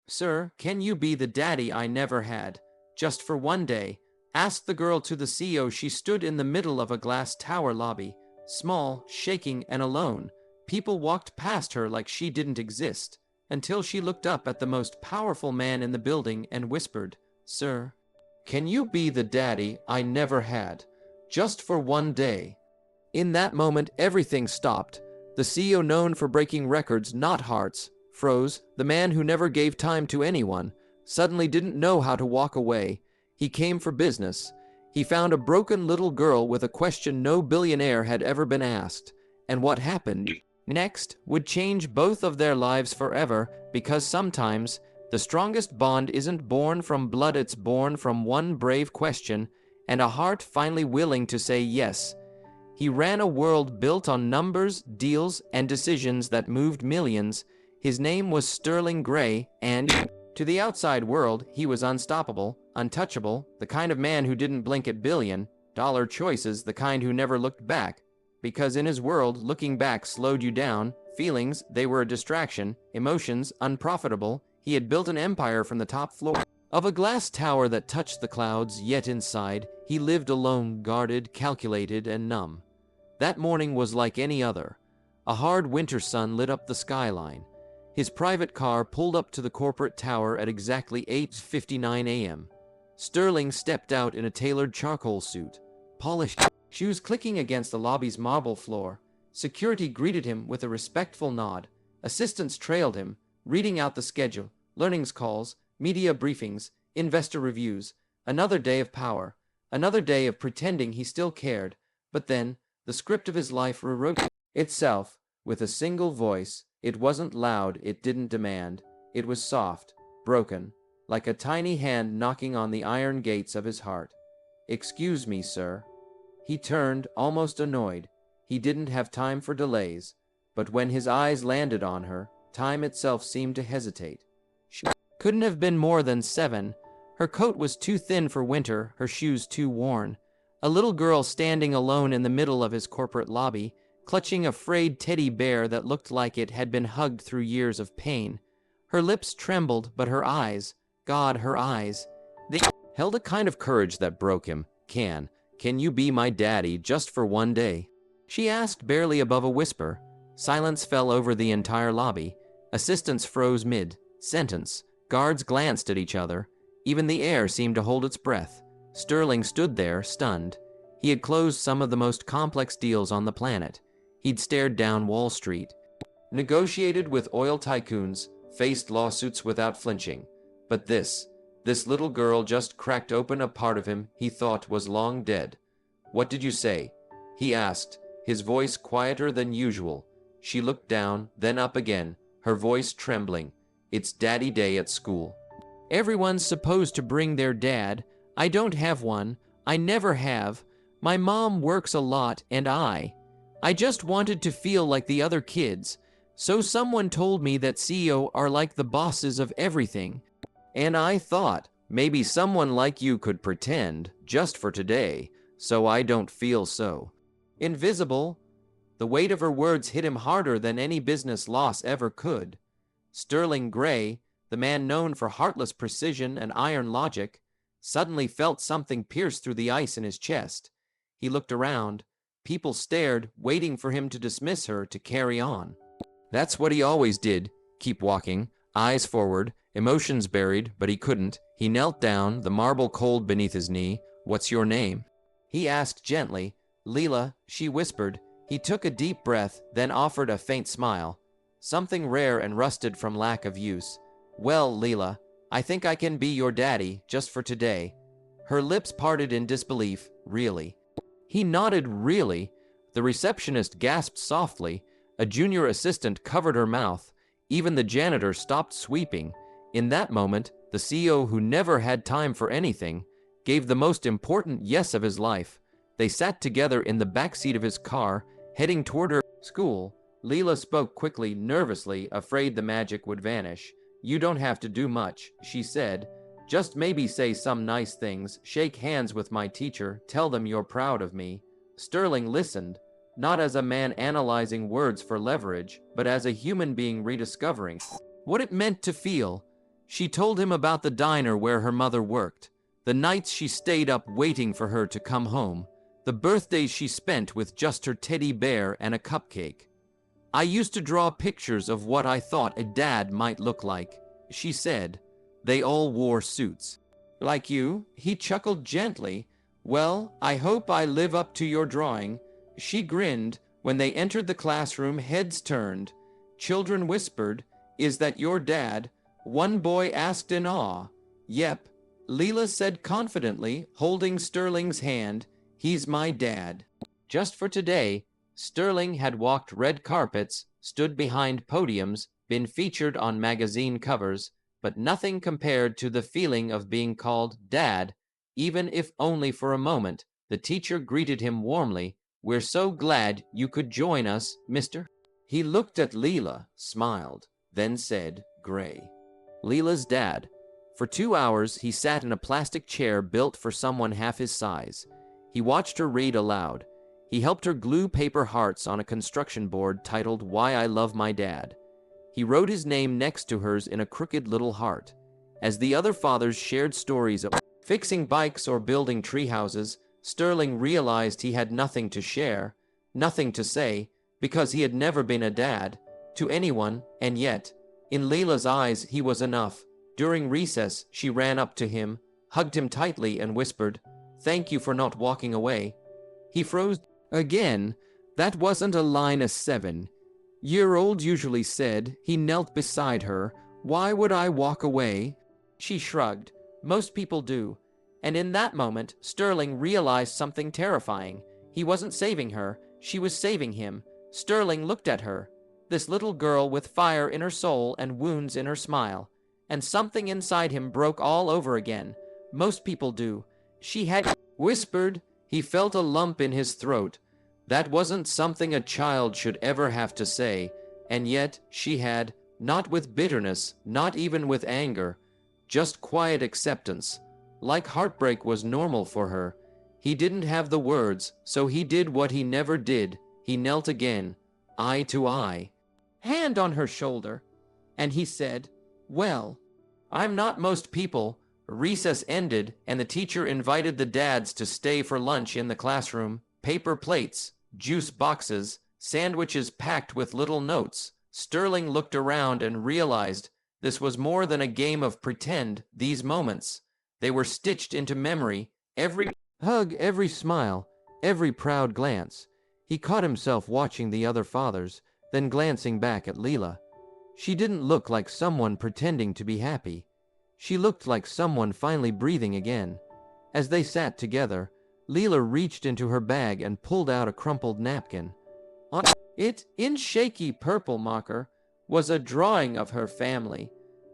Sir, can you be the daddy I never had? Just for one day, asked the girl to the CEO. She stood in the middle of a glass tower lobby, small, shaking, and alone. People walked past her like she didn't exist, until she looked up at the most powerful man in the building and whispered, Sir, can you be the daddy I never had? Just for one day. In that moment, everything stopped. The CEO, known for breaking records, not hearts, froze. The man who never gave time to anyone suddenly didn't know how to walk away. He came for business. He found a broken little girl with a question no billionaire had ever been asked. And what happened next would change both of their lives forever, because sometimes the strongest bond isn't born from blood, it's born from one brave question and a heart finally willing to say yes. He ran a world built on numbers, deals, and decisions that moved millions. His name was Sterling Gray, and to the outside world, he was unstoppable, untouchable, the kind of man who didn't blink at billion-dollar choices, the kind who never looked back. Because in his world, looking back slowed you down. Feelings, they were a distraction. Emotions, unprofitable. He had built an empire from the top floor of a glass tower that touched the clouds, yet inside, he lived alone, guarded, calculated, and numb. That morning was like any other. A hard winter sun lit up the skyline. His private car pulled up to the corporate tower at exactly 8:59 a.m. Sterling stepped out in a tailored charcoal suit, polished shoes clicking against the lobby's marble floor. Security greeted him with a respectful nod. Assistants trailed him, reading out the schedule, learnings calls, media briefings, investor reviews. Another day of power, another day of pretending he still cared. But then, the script of his life rewrote itself with a single voice. It wasn't loud, it didn't demand. It was soft, broken, like a tiny hand knocking on the iron gates of his heart. Excuse me, sir. He turned, almost annoyed. He didn't have time for delays. But when his eyes landed on her, time itself seemed to hesitate. She couldn't have been more than 7. Her coat was too thin for winter, her shoes too worn. A little girl standing alone in the middle of his corporate lobby, clutching a frayed teddy bear that looked like it had been hugged through years of pain. Her lips trembled, but her eyes, God, her eyes, they held a kind of courage that broke him. Can you be my daddy just for one day? She asked, barely above a whisper. Silence fell over the entire lobby. Assistants froze mid-sentence. Guards glanced at each other. Even the air seemed to hold its breath. Sterling stood there, stunned. He had closed some of the most complex deals on the planet. He'd stared down Wall Street, negotiated with oil tycoons, faced lawsuits without flinching. But this little girl just cracked open a part of him he thought was long dead. What did you say? He asked, his voice quieter than usual. She looked down, then up again, her voice trembling. It's Daddy Day at school. Everyone's supposed to bring their dad. I don't have one. I never have. My mom works a lot, and I just wanted to feel like the other kids. So someone told me that CEO are like the bosses of everything. And I thought, maybe someone like you could pretend, just for today, so I don't feel so invisible. The weight of her words hit him harder than any business loss ever could. Sterling Gray, the man known for heartless precision and iron logic, suddenly felt something pierce through the ice in his chest. He looked around. People stared, waiting for him to dismiss her, to carry on. That's what he always did, keep walking, eyes forward, emotions buried, but he couldn't. He knelt down, the marble cold beneath his knee. What's your name? He asked gently. Leela, she whispered. He took a deep breath, then offered a faint smile. Something rare and rusted from lack of use. Well, Leela, I think I can be your daddy, just for today. Her lips parted in disbelief. Really? He nodded. Really? The receptionist gasped softly. A junior assistant covered her mouth. Even the janitor stopped sweeping. In that moment, the CEO, who never had time for anything, gave the most important yes of his life. They sat together in the backseat of his car, heading toward her school. Leela spoke quickly, nervously, afraid the magic would vanish. You don't have to do much, she said. Just maybe say some nice things, shake hands with my teacher, tell them you're proud of me. Sterling listened, not as a man analyzing words for leverage, but as a human being rediscovering what it meant to feel. She told him about the diner where her mother worked, the nights she stayed up waiting for her to come home, the birthdays she spent with just her teddy bear and a cupcake. I used to draw pictures of what I thought a dad might look like, she said. They all wore suits. Like you? He chuckled gently. Well, I hope I live up to your drawing. She grinned. When they entered the classroom, heads turned. Children whispered, "Is that your dad?" One boy asked in awe. "Yep," Leela said confidently, holding Sterling's hand. "He's my dad." Just for today, Sterling had walked red carpets, stood behind podiums, been featured on magazine covers, but nothing compared to the feeling of being called Dad, even if only for a moment. The teacher greeted him warmly. "We're so glad you could join us, mister." He looked at Leela, smiled, then said, "Gray." Leela's dad. For 2 hours, he sat in a plastic chair built for someone half his size. He watched her read aloud. He helped her glue paper hearts on a construction board titled "Why I Love My Dad." He wrote his name next to hers in a crooked little heart. As the other fathers shared stories of fixing bikes or building tree houses, Sterling realized he had nothing to share, nothing to say, because he had never been a dad to anyone, and yet, in Leela's eyes, he was enough. During recess, she ran up to him, hugged him tightly, and whispered, "Thank you for not walking away." He froze again. That wasn't a line a 7-year-old usually said. He knelt beside her. "Why would I walk away?" She shrugged. "Most people do." And in that moment, Sterling realized something terrifying. He wasn't saving her. She was saving him. Sterling looked at her, this little girl with fire in her soul and wounds in her smile, and something inside him broke all over again. "Most people do," she had whispered. He felt a lump in his throat. That wasn't something a child should ever have to say, and yet she had, not with bitterness, not even with anger, just quiet acceptance. Like heartbreak was normal for her. He didn't have the words, so he did what he never did. He knelt again, eye to eye, hand on her shoulder, and he said, "Well, I'm not most people." Recess ended, and the teacher invited the dads to stay for lunch in the classroom. Paper plates, juice boxes, sandwiches packed with little notes. Sterling looked around and realized this was more than a game of pretend. These moments, they were stitched into memory. Every hug, every smile, every proud glance. He caught himself watching the other fathers, then glancing back at Leela. She didn't look like someone pretending to be happy. She looked like someone finally breathing again. As they sat together, Leela reached into her bag and pulled out a crumpled napkin. On it, in shaky purple marker, was a drawing of her family.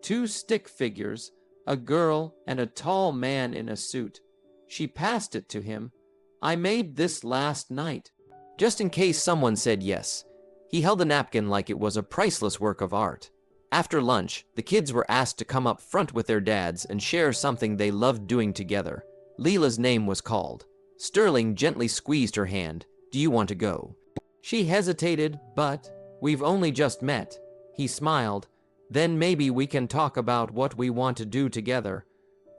2 stick figures, a girl and a tall man in a suit. She passed it to him. "I made this last night." Just in case someone said yes. He held the napkin like it was a priceless work of art. After lunch, the kids were asked to come up front with their dads and share something they loved doing together. Leela's name was called. Sterling gently squeezed her hand. "Do you want to go?" She hesitated, but, "We've only just met." He smiled. "Then maybe we can talk about what we want to do together."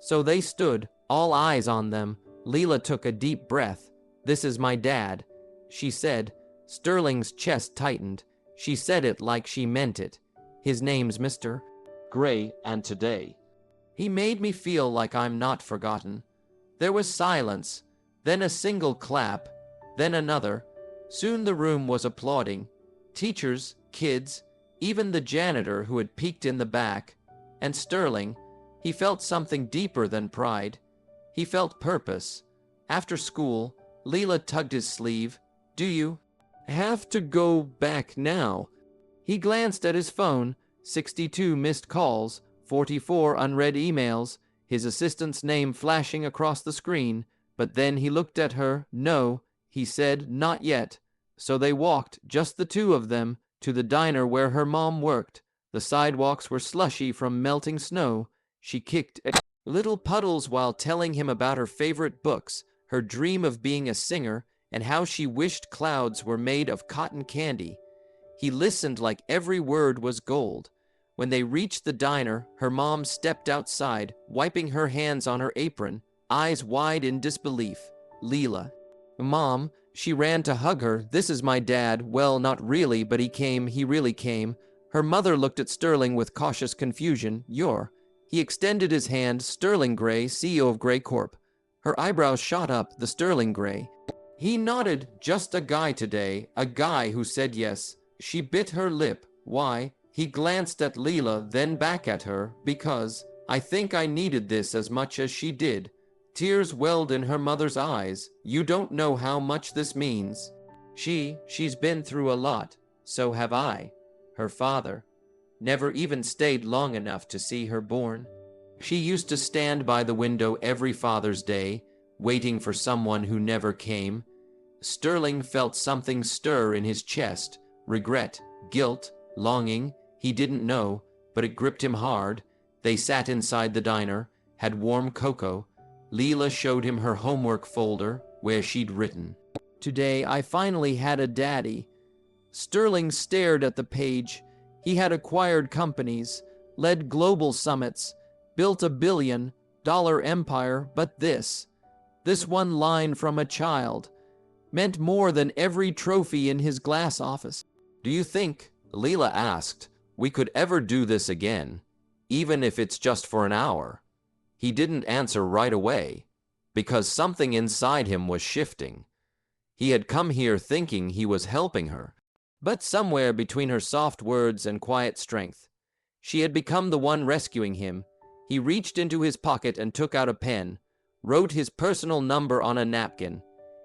So they stood, all eyes on them. Leela took a deep breath. "This is my dad," she said. Sterling's chest tightened. She said it like she meant it. "His name's Mr. Gray, and today he made me feel like I'm not forgotten." There was silence, then a single clap, then another. Soon the room was applauding. Teachers, kids, even the janitor who had peeked in the back. And Sterling, he felt something deeper than pride. He felt purpose. After school, Leela tugged his sleeve. "Do you have to go back now?" He glanced at his phone. 62 missed calls, 44 unread emails, his assistant's name flashing across the screen. But then he looked at her. "No," he said, "not yet." So they walked, just the two of them, to the diner where her mom worked. The sidewalks were slushy from melting snow. She kicked at little puddles while telling him about her favorite books, her dream of being a singer, and how she wished clouds were made of cotton candy. He listened like every word was gold. When they reached the diner, her mom stepped outside, wiping her hands on her apron, eyes wide in disbelief. Leela. Mom, she ran to hug her. This is my dad. Well, not really, but he really came. Her mother looked at Sterling with cautious confusion. You're. He extended his hand. Sterling Gray, CEO of Gray Corp. Her eyebrows shot up. The Sterling Gray. He nodded. Just a guy today. A guy who said yes. She bit her lip. Why? He glanced at Leela, then back at her. Because I think I needed this as much as she did. Tears welled in her mother's eyes. You don't know how much this means. She's been through a lot. So have I. Her father never even stayed long enough to see her born. She used to stand by the window every Father's Day, waiting for someone who never came. Sterling felt something stir in his chest. Regret, guilt, longing. He didn't know, but it gripped him hard. They sat inside the diner, had warm cocoa. Leela showed him her homework folder, where she'd written, "Today I finally had a daddy." Sterling stared at the page. He had acquired companies, led global summits, built $1 billion empire, but this one line from a child, meant more than every trophy in his glass office. "Do you think," Leela asked, "we could ever do this again, even if it's just for an hour?" He didn't answer right away, because something inside him was shifting. He had come here thinking he was helping her, but somewhere between her soft words and quiet strength, she had become the one rescuing him. He reached into his pocket and took out a pen, wrote his personal number on a napkin.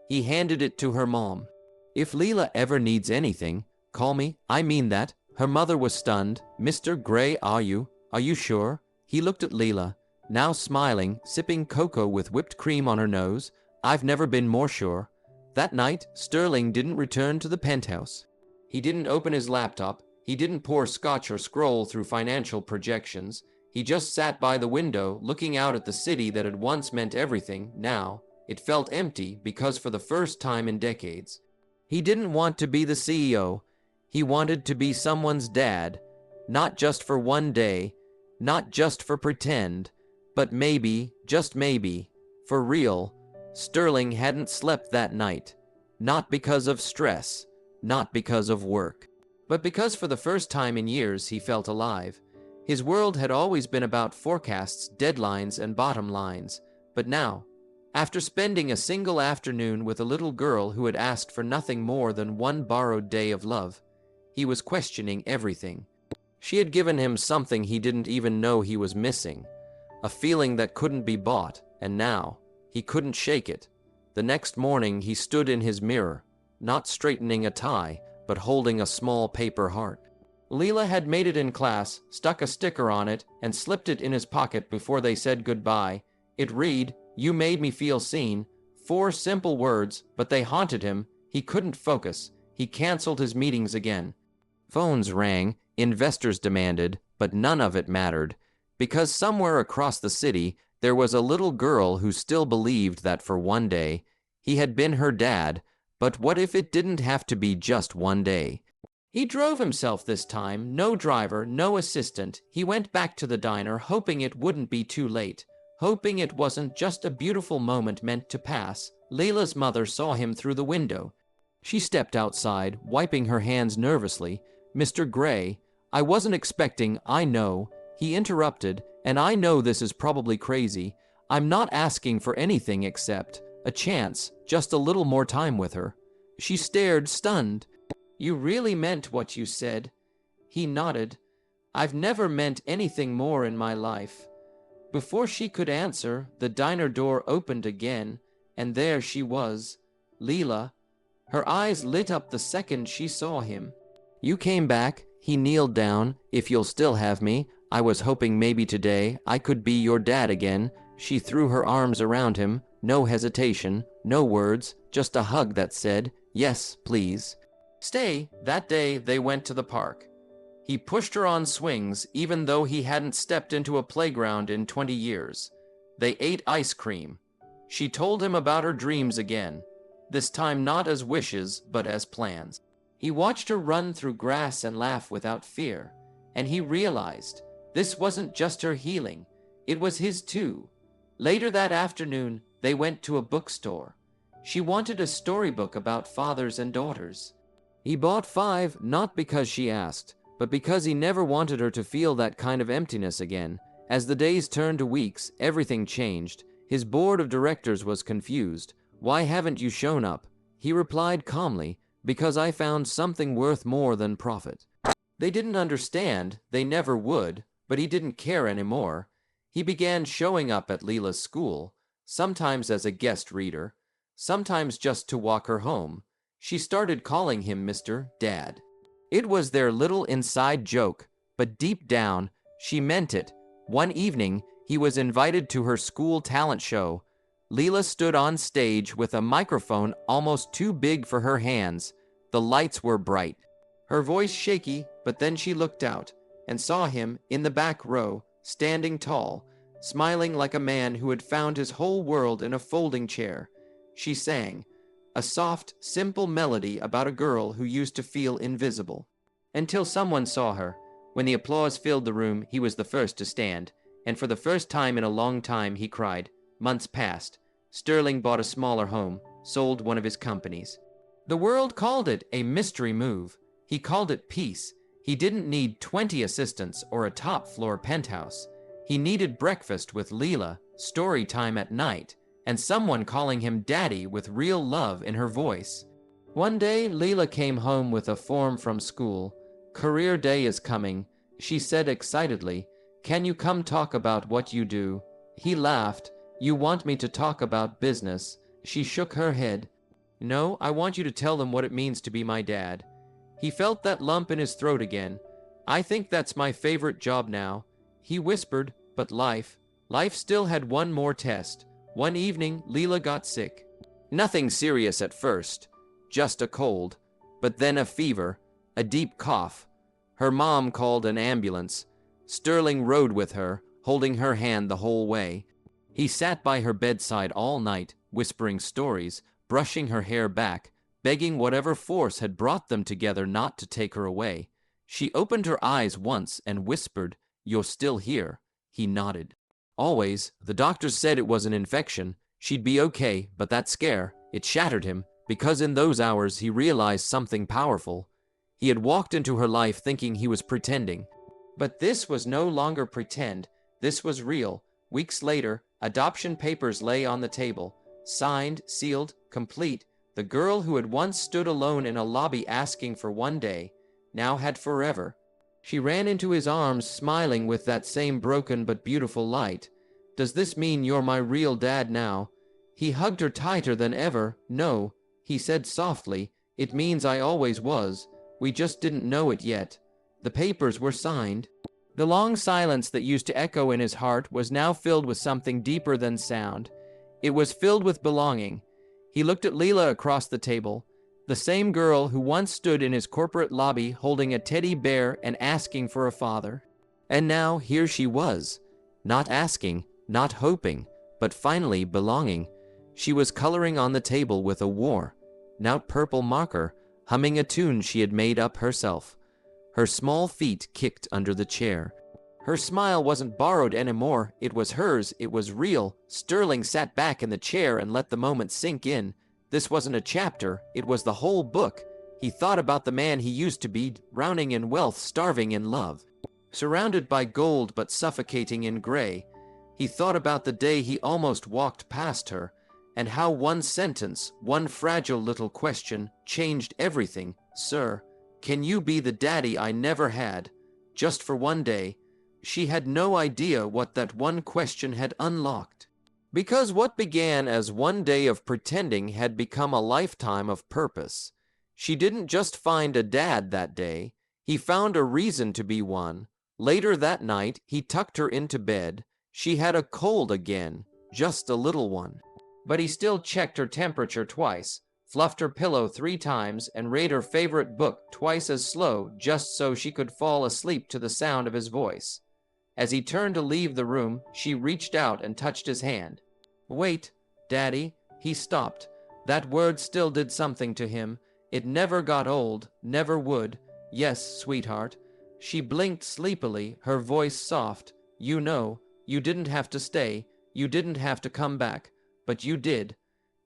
He handed it to her mom. "If Leela ever needs anything, call me. I mean that." Her mother was stunned. "Mr. Gray, are you sure?" He looked at Leela, now smiling, sipping cocoa with whipped cream on her nose. "I've never been more sure." That night, Sterling didn't return to the penthouse. He didn't open his laptop. He didn't pour scotch or scroll through financial projections. He just sat by the window, looking out at the city that had once meant everything. Now, it felt empty because for the first time in decades, he didn't want to be the CEO. He wanted to be someone's dad, not just for one day, not just for pretend, but maybe, just maybe, for real. Sterling hadn't slept that night, not because of stress, not because of work, but because for the first time in years he felt alive. His world had always been about forecasts, deadlines, and bottom lines, but now, after spending a single afternoon with a little girl who had asked for nothing more than one borrowed day of love, he was questioning everything. She had given him something he didn't even know he was missing, a feeling that couldn't be bought, and now, he couldn't shake it. The next morning he stood in his mirror, not straightening a tie, but holding a small paper heart. Leela had made it in class, stuck a sticker on it, and slipped it in his pocket before they said goodbye. It read, "You made me feel seen." 4 simple words, but they haunted him. He couldn't focus. He canceled his meetings again. Phones rang, investors demanded, but none of it mattered, because somewhere across the city, there was a little girl who still believed that for one day, he had been her dad. But what if it didn't have to be just one day? He drove himself this time, no driver, no assistant. He went back to the diner, hoping it wouldn't be too late, hoping it wasn't just a beautiful moment meant to pass. Leela's mother saw him through the window. She stepped outside, wiping her hands nervously. "Mr. Gray, I wasn't expecting, I know." He interrupted, "And I know this is probably crazy. I'm not asking for anything except a chance, just a little more time with her." She stared, stunned. "You really meant what you said?" He nodded. "I've never meant anything more in my life." Before she could answer, the diner door opened again, and there she was, Leela. Her eyes lit up the second she saw him. "You came back." He kneeled down. "If you'll still have me, I was hoping maybe today I could be your dad again." She threw her arms around him, no hesitation, no words, just a hug that said, "Yes, please." Stay. That day they went to the park. He pushed her on swings, even though he hadn't stepped into a playground in 20 years. They ate ice cream. She told him about her dreams again, this time not as wishes, but as plans. He watched her run through grass and laugh without fear, and he realized this wasn't just her healing, it was his too. Later that afternoon, they went to a bookstore. She wanted a storybook about fathers and daughters. He bought 5, not because she asked, but because he never wanted her to feel that kind of emptiness again. As the days turned to weeks, everything changed. His board of directors was confused. "Why haven't you shown up?" He replied calmly, "Because I found something worth more than profit." They didn't understand, they never would, but he didn't care anymore. He began showing up at Leela's school, sometimes as a guest reader, sometimes just to walk her home. She started calling him Mr. Dad. It was their little inside joke, but deep down, she meant it. One evening, he was invited to her school talent show. Leela stood on stage with a microphone almost too big for her hands. The lights were bright, her voice shaky, but then she looked out and saw him in the back row, standing tall, smiling like a man who had found his whole world in a folding chair. She sang, a soft, simple melody about a girl who used to feel invisible. Until someone saw her. When the applause filled the room, he was the first to stand, and for the first time in a long time he cried. Months passed. Sterling bought a smaller home, sold one of his companies. The world called it a mystery move. He called it peace. He didn't need 20 assistants or a top-floor penthouse. He needed breakfast with Leela, story time at night, and someone calling him daddy with real love in her voice. One day, Leela came home with a form from school. "Career day is coming," she said excitedly. "Can you come talk about what you do?" He laughed. "You want me to talk about business?" She shook her head. "No, I want you to tell them what it means to be my dad." He felt that lump in his throat again. "I think that's my favorite job now," he whispered, but life still had one more test. One evening, Leela got sick. Nothing serious at first, just a cold, but then a fever, a deep cough. Her mom called an ambulance. Sterling rode with her, holding her hand the whole way. He sat by her bedside all night, whispering stories, brushing her hair back, begging whatever force had brought them together not to take her away. She opened her eyes once and whispered, "You're still here." He nodded. Always, the doctors said it was an infection. She'd be okay, but that scare, it shattered him, because in those hours he realized something powerful. He had walked into her life thinking he was pretending. But this was no longer pretend, this was real. Weeks later, adoption papers lay on the table. Signed, sealed, complete. The girl who had once stood alone in a lobby asking for one day, now had forever. She ran into his arms, smiling with that same broken but beautiful light. "Does this mean you're my real dad now?" He hugged her tighter than ever. "No," he said softly, "it means I always was. We just didn't know it yet." The papers were signed. The long silence that used to echo in his heart was now filled with something deeper than sound. It was filled with belonging. He looked at Leela across the table, the same girl who once stood in his corporate lobby holding a teddy bear and asking for a father. And now here she was, not asking, not hoping, but finally belonging. She was coloring on the table with a worn out purple marker, humming a tune she had made up herself. Her small feet kicked under the chair. Her smile wasn't borrowed anymore, it was hers, it was real. Sterling sat back in the chair and let the moment sink in. This wasn't a chapter, it was the whole book. He thought about the man he used to be, drowning in wealth, starving in love, surrounded by gold but suffocating in gray. He thought about the day he almost walked past her, and how one sentence, one fragile little question, changed everything. "Sir, can you be the daddy I never had? Just for one day." She had no idea what that one question had unlocked. Because what began as one day of pretending had become a lifetime of purpose. She didn't just find a dad that day, he found a reason to be one. Later that night, he tucked her into bed. She had a cold again, just a little one. But he still checked her temperature twice, fluffed her pillow 3 times, and read her favorite book twice as slow, just so she could fall asleep to the sound of his voice. As he turned to leave the room, she reached out and touched his hand. "Wait, Daddy." He stopped. That word still did something to him. It never got old, never would. "Yes, sweetheart." She blinked sleepily, her voice soft. You know, you didn't have to stay, you didn't have to come back, but you did.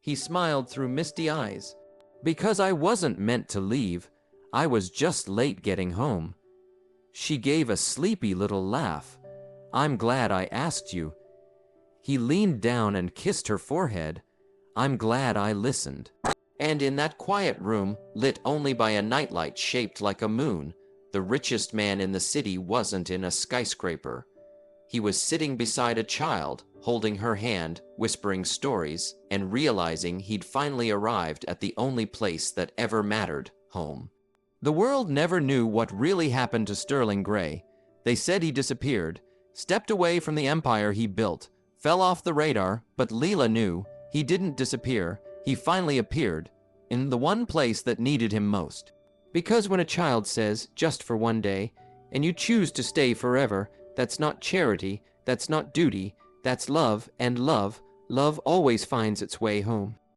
He smiled through misty eyes. Because I wasn't meant to leave, I was just late getting home. She gave a sleepy little laugh. I'm glad I asked you. He leaned down and kissed her forehead. I'm glad I listened. And in that quiet room, lit only by a nightlight shaped like a moon, the richest man in the city wasn't in a skyscraper. He was sitting beside a child, holding her hand, whispering stories, and realizing he'd finally arrived at the only place that ever mattered, home. The world never knew what really happened to Sterling Gray. They said he disappeared, stepped away from the empire he built, fell off the radar, but Leela knew he didn't disappear. He finally appeared in the one place that needed him most. Because when a child says, just for one day, and you choose to stay forever, that's not charity, that's not duty, that's love, and love always finds its way home.